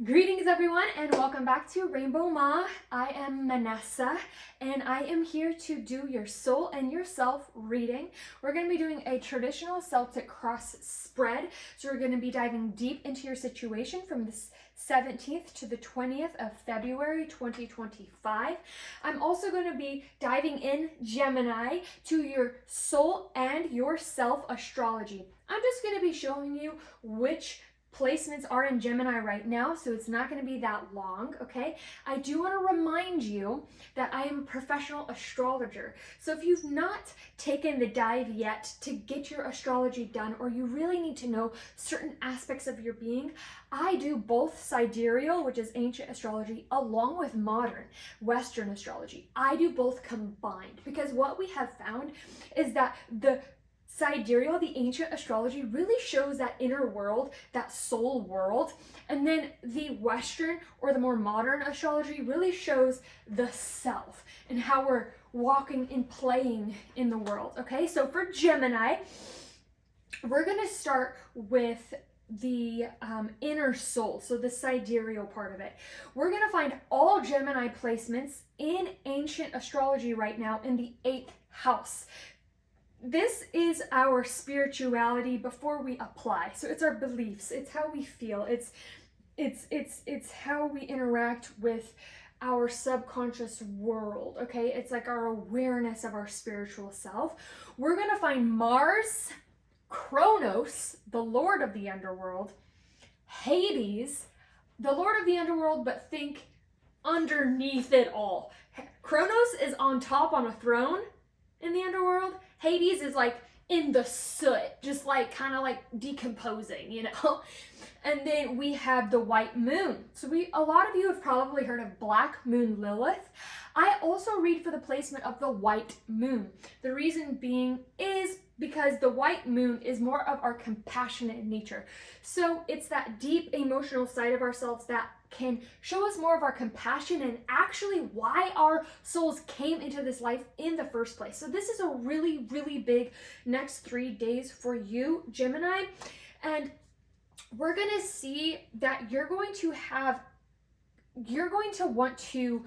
Greetings everyone and welcome back to Rainbow Ma. I am Manessa and I am here to do your soul and yourself reading. We're going to be doing a traditional Celtic cross spread. So we're going to be diving deep into your situation from the 17th to the 20th of February 2025. I'm also going to be diving in Gemini to your soul and yourself astrology. I'm just going to be showing you which placements are in Gemini right now, so it's not going to be that long, okay? I do want to remind you that I am a professional astrologer. So if you've not taken the dive yet to get your astrology done, or you really need to know certain aspects of your being, I do both sidereal, which is ancient astrology, along with modern Western astrology. I do both combined because what we have found is that the sidereal, the ancient astrology, really shows that inner world, that soul world. And then the Western or the more modern astrology really shows the self and how we're walking and playing in the world. Okay, so for Gemini, we're going to start with the inner soul, so the sidereal part of it. We're going to find all Gemini placements in ancient astrology right now in the 8th house. This is our spirituality before we apply. So it's our beliefs, it's how we feel, it's how we interact with our subconscious world, okay? It's like our awareness of our spiritual self. We're going to find Mars, Kronos, the lord of the underworld, Hades, the lord of the underworld, but think underneath it all. Kronos is on top on a throne in the underworld. Hades is like in the soot, just like kind of like decomposing, you know? And then we have the white moon. So a lot of you have probably heard of Black Moon Lilith. I also read for the placement of the white moon. The reason being is because the white moon is more of our compassionate nature. So it's that deep emotional side of ourselves that can show us more of our compassion and actually why our souls came into this life in the first place. So this is a really, really big next 3 days for you, Gemini. And we're going to see that you're going to want to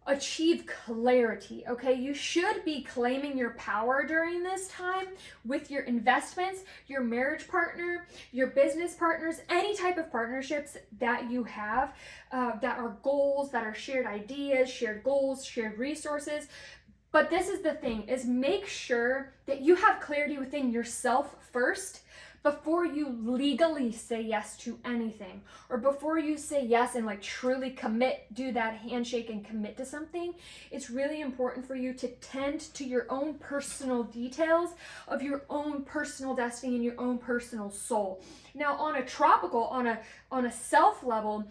achieve clarity, okay? You should be claiming your power during this time with your investments, your marriage partner, your business partners, any type of partnerships that you have that are goals, that are shared ideas, shared goals, shared resources. But this is the thing, is make sure that you have clarity within yourself first before you legally say yes to anything, or before you say yes and like truly commit, do that handshake and commit to something. It's really important for you to tend to your own personal details of your own personal destiny and your own personal soul. Now on a tropical, on a self level,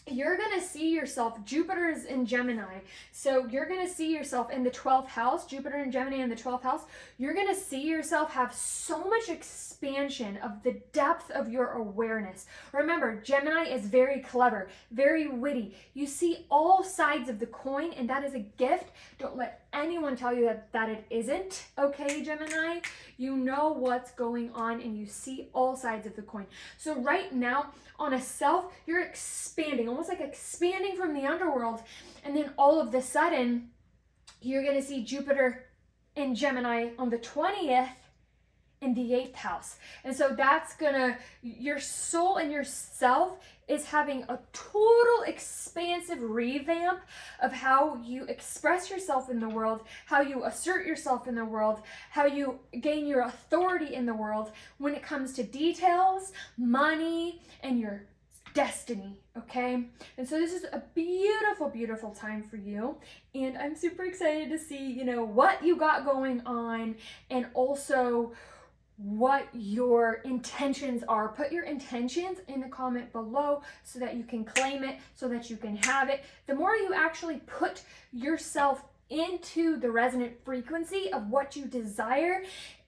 you're going to see yourself, Jupiter is in Gemini, so you're going to see yourself in the 12th house, Jupiter and Gemini in the 12th house, you're going to see yourself have so much expansion of the depth of your awareness. Remember, Gemini is very clever, very witty. You see all sides of the coin, and that is a gift. Don't let anyone tell you that it isn't, okay, Gemini? You know what's going on and you see all sides of the coin. So right now, on a self, you're expanding, almost like expanding from the underworld, and then all of the sudden, you're going to see Jupiter in Gemini on the 20th in the 8th house. And so that's gonna, your soul and yourself is having a total expansive revamp of how you express yourself in the world, how you assert yourself in the world, how you gain your authority in the world when it comes to details, money, and your destiny, okay? And so this is a beautiful, beautiful time for you. And I'm super excited to see, you know, what you got going on and also what your intentions are. Put your intentions in the comment below so that you can claim it, so that you can have it. The more you actually put yourself into the resonant frequency of what you desire,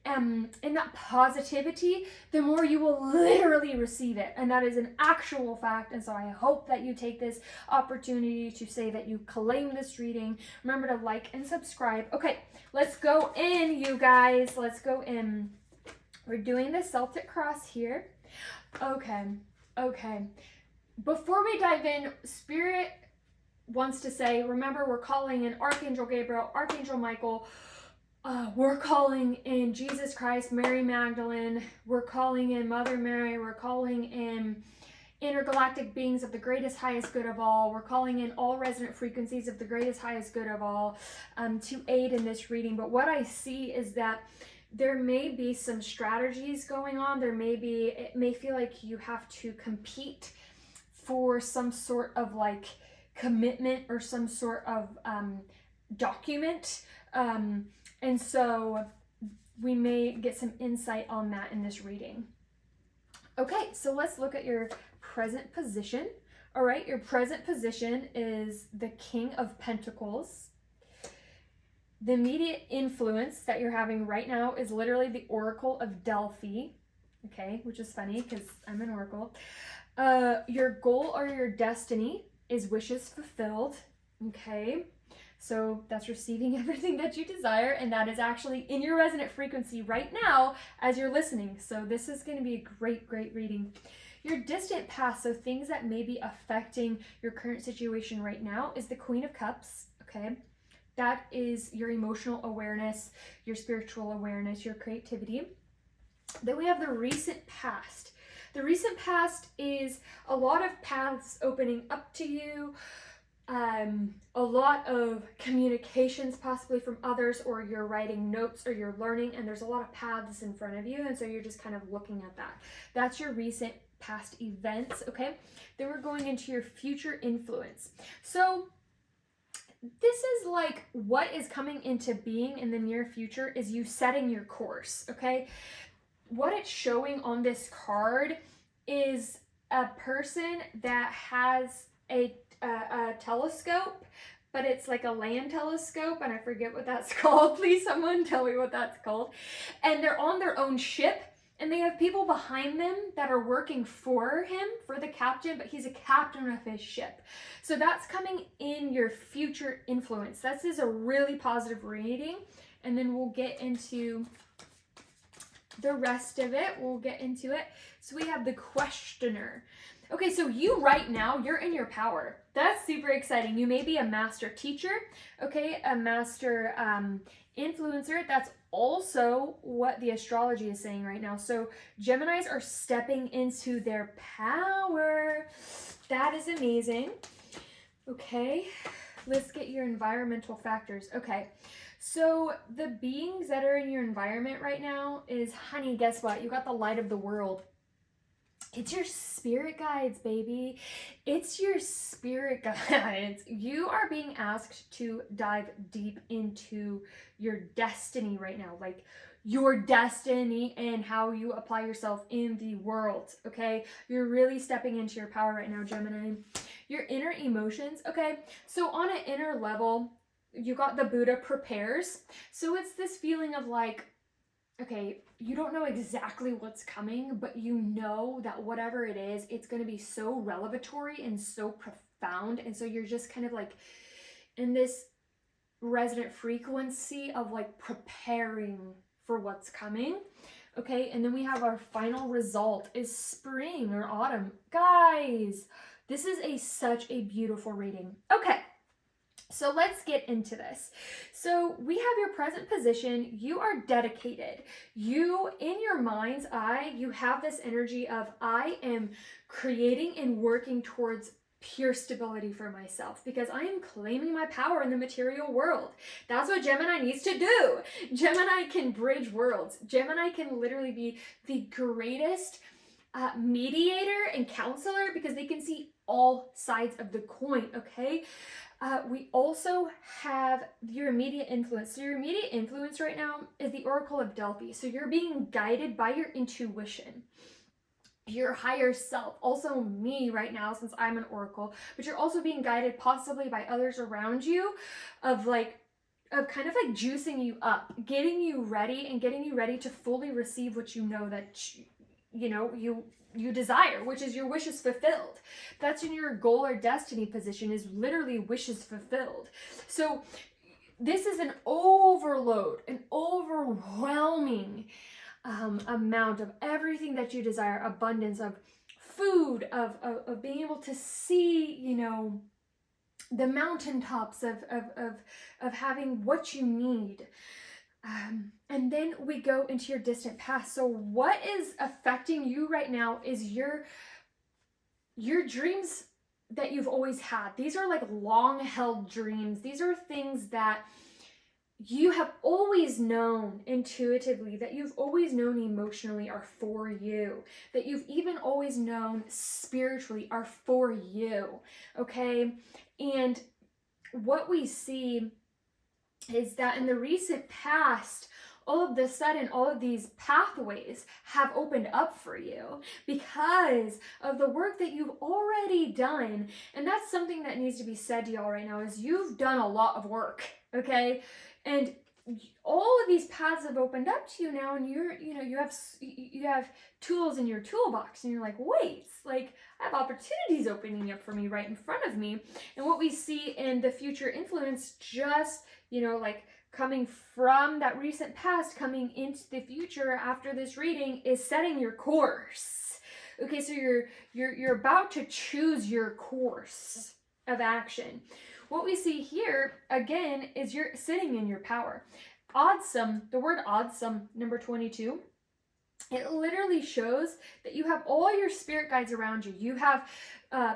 in that positivity, the more you will literally receive it. And that is an actual fact. And so I hope that you take this opportunity to say that you claim this reading. Remember to like and subscribe. Okay, let's go in, you guys. Let's go in. We're doing the Celtic cross here. Okay. before we dive in, Spirit wants to say, remember, we're calling in Archangel Gabriel, Archangel Michael, we're calling in Jesus Christ, Mary Magdalene, we're calling in Mother Mary, we're calling in intergalactic beings of the greatest, highest good of all. We're calling in all resonant frequencies of the greatest, highest good of all to aid in this reading. But what I see is that there may be some strategies going on. It may feel like you have to compete for some sort of like commitment or some sort of document. And so we may get some insight on that in this reading. Okay, so let's look at your present position. All right, your present position is the King of Pentacles. The immediate influence that you're having right now is literally the Oracle of Delphi, okay, which is funny because I'm an oracle. Your goal or your destiny is wishes fulfilled, okay? So that's receiving everything that you desire, and that is actually in your resonant frequency right now as you're listening. So this is going to be a great, great reading. Your distant past, so things that may be affecting your current situation right now, is the Queen of Cups, okay? That is your emotional awareness, your spiritual awareness, your creativity. Then we have the recent past. The recent past is a lot of paths opening up to you, a lot of communications possibly from others, or you're writing notes or you're learning, and there's a lot of paths in front of you, and so you're just kind of looking at that. That's your recent past events, okay? Then we're going into your future influence. So this is like what is coming into being in the near future is you setting your course, okay? What it's showing on this card is a person that has a telescope, but it's like a land telescope, and I forget what that's called. Please someone tell me what that's called. And they're on their own ship, and they have people behind them that are working for him, for the captain, but he's a captain of his ship. So that's coming in your future influence. This is a really positive reading, and then we'll get into the rest of it. We'll get into it. So we have the questioner. Okay, so you right now, you're in your power. That's super exciting. You may be a master teacher, okay, a master influencer. That's also what the astrology is saying right now. So Geminis are stepping into their power. That is amazing. Okay, let's get your environmental factors. Okay, so the beings that are in your environment right now is, honey, guess what? You got the light of the world. It's your spirit guides, baby. It's your spirit guides. You are being asked to dive deep into your destiny right now, like your destiny and how you apply yourself in the world, okay? You're really stepping into your power right now, Gemini. Your inner emotions, okay? So on an inner level, you got the Buddha prepares. So it's this feeling of like, okay, you don't know exactly what's coming, but you know that whatever it is, it's going to be so revelatory and so profound. And so you're just kind of like in this resonant frequency of like preparing for what's coming. Okay, and then we have our final result is spring or autumn. Guys, this is such a beautiful reading. Okay. So let's get into this. So we have your present position. You are dedicated. You, in your mind's eye, you have this energy of, I am creating and working towards pure stability for myself because I am claiming my power in the material world. That's what Gemini needs to do. Gemini can bridge worlds. Gemini can literally be the greatest mediator and counselor because they can see all sides of the coin, okay? We also have your immediate influence. So your immediate influence right now is the Oracle of Delphi. So you're being guided by your intuition, your higher self, also me right now since I'm an oracle, but you're also being guided possibly by others around you of kind of like juicing you up, getting you ready and getting you ready to fully receive what you know that you desire, which is your wishes fulfilled. That's in your goal or destiny position, is literally wishes fulfilled. So this is an overload, an overwhelming amount of everything that you desire, abundance of food, of being able to see, you know, the mountaintops of having what you need. And then we go into your distant past. So what is affecting you right now is your dreams that you've always had. These are like long held dreams. These are things that you have always known intuitively, that you've always known emotionally are for you, that you've even always known spiritually are for you, okay? And what we see is that in the recent past, all of a sudden, all of these pathways have opened up for you because of the work that you've already done. And that's something that needs to be said to y'all right now, is you've done a lot of work, okay? And all of these paths have opened up to you now, and you have tools in your toolbox, and you're like, wait, like I have opportunities opening up for me right in front of me. And what we see in the future influence, just, you know, like coming from that recent past, coming into the future after this reading, is setting your course. Okay, so you're about to choose your course of action. What we see here, again, is you're sitting in your power. Awesome, the word awesome, number 22, it literally shows that you have all your spirit guides around you. You have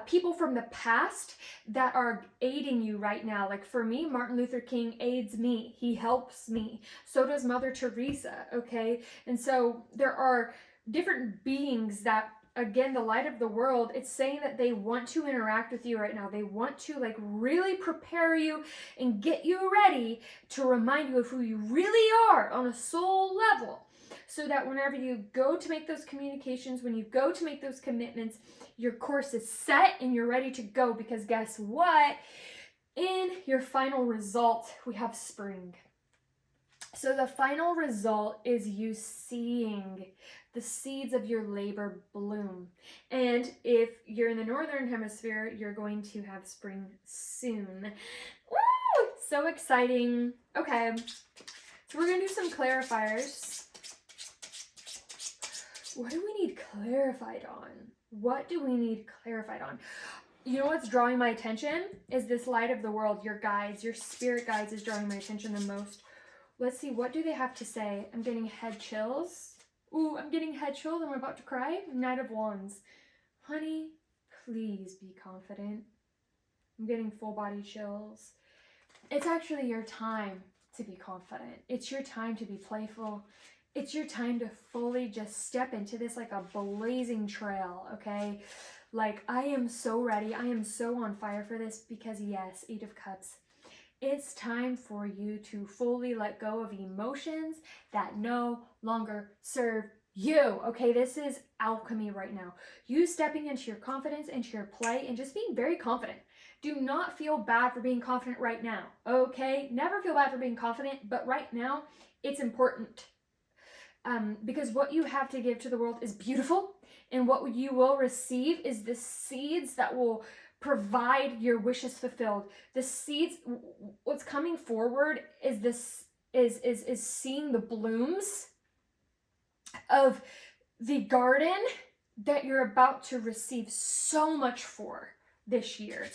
people from the past that are aiding you right now. Like for me, Martin Luther King aids me. He helps me. So does Mother Teresa, okay? And so there are different beings that, again, the light of the world, it's saying that they want to interact with you right now. They want to like really prepare you and get you ready to remind you of who you really are on a soul level, so that whenever you go to make those communications, when you go to make those commitments, your course is set and you're ready to go. Because guess what? In your final result, we have spring. So the final result is you seeing the seeds of your labor bloom. And if you're in the northern hemisphere, you're going to have spring soon. Woo! So exciting. Okay, so we're gonna do some clarifiers. What do we need clarified on? What do we need clarified on? You know what's drawing my attention is this light of the world, your guides, your spirit guides is drawing my attention the most. Let's see, what do they have to say? I'm getting head chills. Ooh, I'm getting head chills. I'm about to cry. Knight of Wands. Honey, please be confident. I'm getting full body chills. It's actually your time to be confident. It's your time to be playful. It's your time to fully just step into this like a blazing trail, okay? Like, I am so ready. I am so on fire for this because, yes, 8 of Cups. It's time for you to fully let go of emotions that no longer serve you, okay? This is alchemy right now. You stepping into your confidence, into your play, and just being very confident. Do not feel bad for being confident right now, okay? Never feel bad for being confident, but right now, it's important. Because what you have to give to the world is beautiful, and what you will receive is the seeds that will provide your wishes fulfilled. The seeds, what's coming forward is this is seeing the blooms of the garden that you're about to receive so much for this year.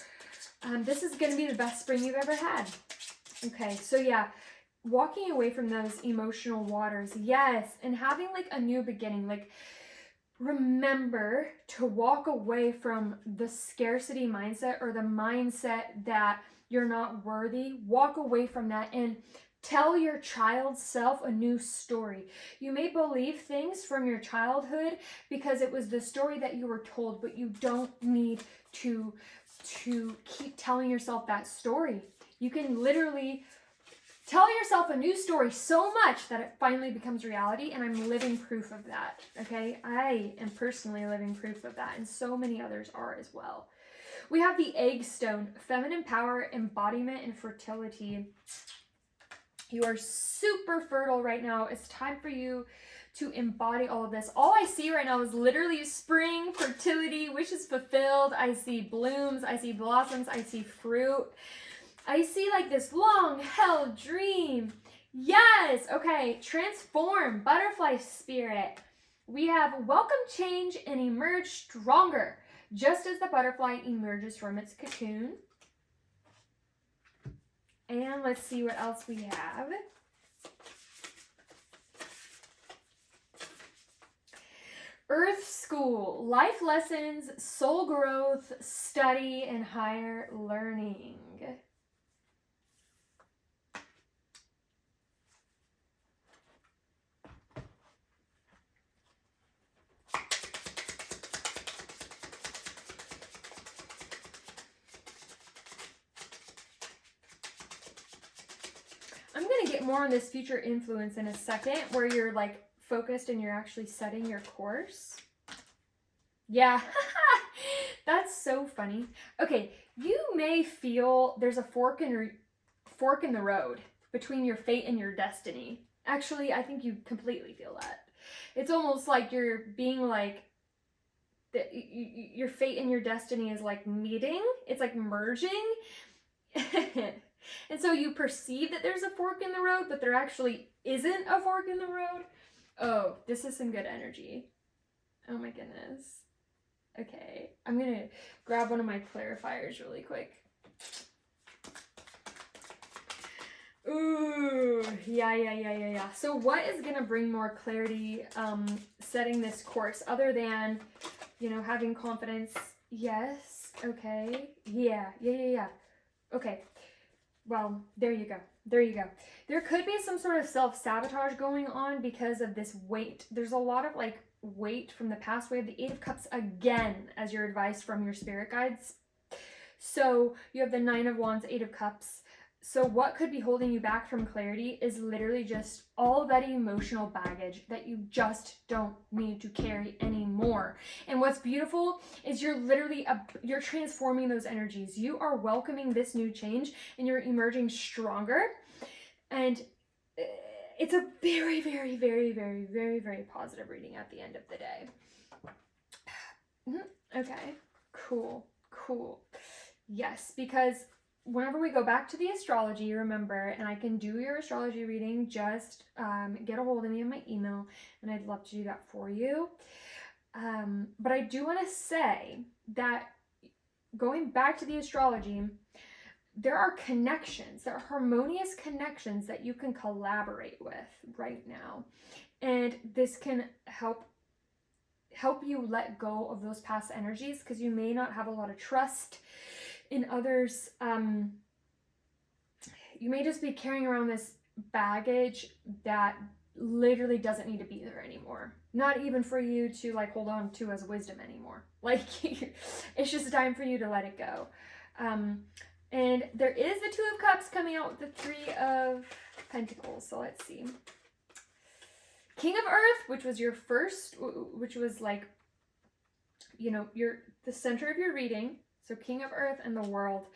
This is going to be the best spring you've ever had. Okay, so yeah, walking away from those emotional waters, yes, and having like a new beginning. Like, remember to walk away from the scarcity mindset or the mindset that you're not worthy. Walk away from that and tell your child self a new story. You may believe things from your childhood because it was the story that you were told, but you don't need to keep telling yourself that story. You can literally tell yourself a new story so much that it finally becomes reality, and I'm living proof of that, okay? I am personally living proof of that, and so many others are as well. We have the egg stone, feminine power, embodiment, and fertility. You are super fertile right now. It's time for you to embody all of this. All I see right now is literally spring, fertility, wishes fulfilled. I see blooms, I see blossoms, I see fruit. I see like this long held dream. Yes, okay, transform, butterfly spirit. We have welcome change and emerge stronger, just as the butterfly emerges from its cocoon. And let's see what else we have. Earth School, life lessons, soul growth, study, and higher learning. I'm going to get more on this future influence in a second, where you're like focused and you're actually setting your course. Yeah, that's so funny. Okay, you may feel there's a fork in the road between your fate and your destiny. Actually, I think you completely feel that. It's almost like you're being like, your fate and your destiny is like meeting. It's like merging. And so you perceive that there's a fork in the road, but there actually isn't a fork in the road. Oh, this is some good energy. Oh my goodness. Okay, I'm gonna grab one of my clarifiers really quick. Ooh, yeah. So what is gonna bring more clarity setting this course, other than, you know, having confidence? Yes, okay, yeah. Okay, well, there you go. There could be some sort of self-sabotage going on because of this weight. There's a lot of like weight from the past. We have the Eight of Cups again as your advice from your spirit guides. So you have the Nine of Wands, Eight of Cups. So what could be holding you back from clarity is literally just all of that emotional baggage that you just don't need to carry anymore. And what's beautiful is you're literally, you're transforming those energies. You are welcoming this new change and you're emerging stronger. And it's a very, very, very, very, very, very positive reading at the end of the day. Okay, cool. Yes, because whenever we go back to the astrology, remember, and I can do your astrology reading, just get a hold of me on my email, and I'd love to do that for you. But I do want to say that going back to the astrology, there are connections, there are harmonious connections that you can collaborate with right now. And this can help you let go of those past energies, because you may not have a lot of trust in others. You may just be carrying around this baggage that literally doesn't need to be there anymore. Not even for you to like hold on to as wisdom anymore. Like it's just time for you to let it go. And there is the Two of Cups coming out with the Three of Pentacles. So let's see. King of Earth, which was your first, which was like, you know, the center of your reading. So King of Earth and the World.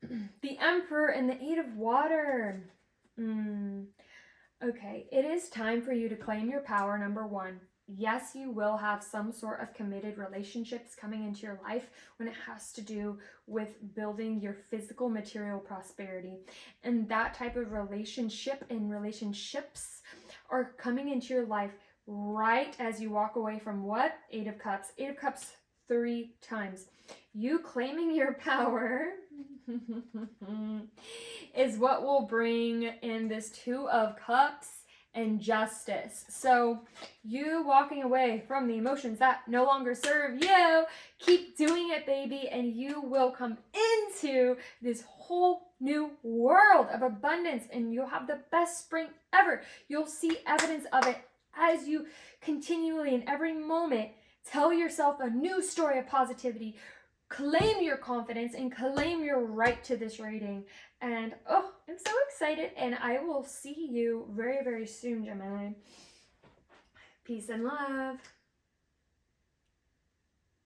The Emperor and the Eight of Water. Okay, it is time for you to claim your power, number one. Yes, you will have some sort of committed relationships coming into your life when it has to do with building your physical material prosperity. And that type of relationship and relationships are coming into your life right as you walk away from what? Eight of Cups. Eight of Cups 3 times. You claiming your power is what will bring in this Two of Cups and justice. So you walking away from the emotions that no longer serve you, keep doing it, baby, and you will come into this whole new world of abundance, and you'll have the best spring ever. You'll see evidence of it as you continually in every moment tell yourself a new story of positivity. Claim your confidence and claim your right to this reading. And oh, I'm so excited, and I will see you very, very soon, Gemini. Peace and love.